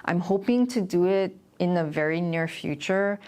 I'm hoping to do it in the very near future.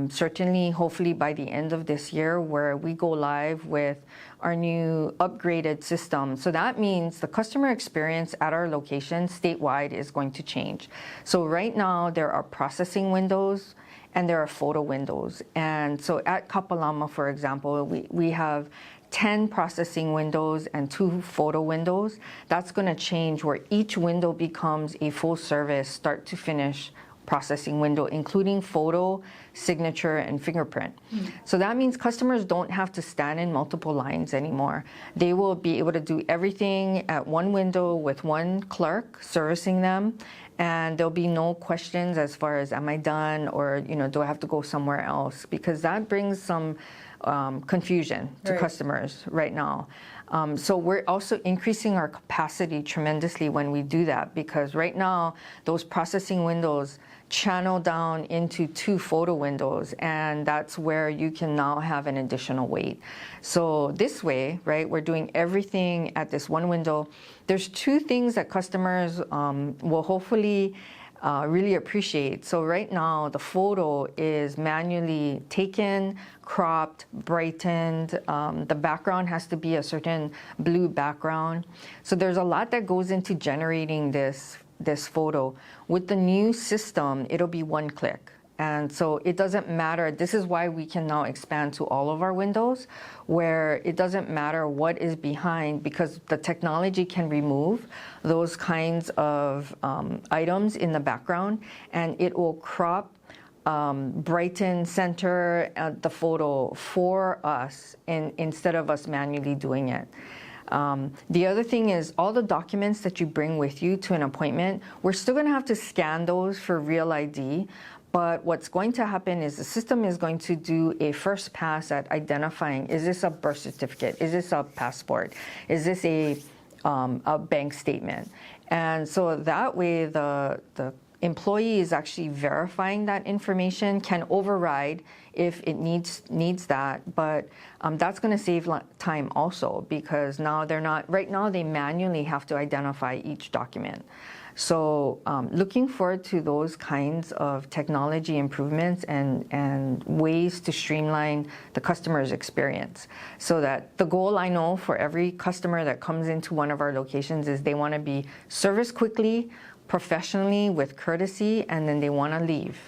Certainly, hopefully by the end of this year, where we go live with our new upgraded system. So that means the customer experience at our location statewide is going to change. So right now, there are processing windows and there are photo windows. And so at Kapalama, for example, we have 10 processing windows and 2 photo windows. That's going to change where each window becomes a full service, start to finish processing window, including photo, signature, and fingerprint. So that means customers don't have to stand in multiple lines anymore. They will be able to do everything at one window with one clerk servicing them, and there'll be no questions as far as, am I done, or do I have to go somewhere else? Because that brings some confusion to customers right now. So we're also increasing our capacity tremendously when we do that, because right now those processing windows channel down into 2 photo windows, and that's where you can now have an additional wait. So this way, right, we're doing everything at this one window. There's 2 things that customers will hopefully really appreciate. So right now, the photo is manually taken, cropped, brightened. The background has to be a certain blue background. So there's a lot that goes into generating this photo. With the new system, it'll be one click. And so it doesn't matter. This is why we can now expand to all of our windows, where it doesn't matter what is behind, because the technology can remove those kinds of items in the background, and it will crop, brighten, center the photo for us instead of us manually doing it. The other thing is, all the documents that you bring with you to an appointment, we're still going to have to scan those for Real ID. But what's going to happen is the system is going to do a first pass at identifying, is this a birth certificate? Is this a passport? Is this a bank statement? And so that way the employee is actually verifying that information, can override if it needs that, but that's going to save time also, because now right now they manually have to identify each document. So looking forward to those kinds of technology improvements and ways to streamline the customer's experience. So that the goal, I know, for every customer that comes into one of our locations is they want to be serviced quickly, professionally, with courtesy, and then they want to leave.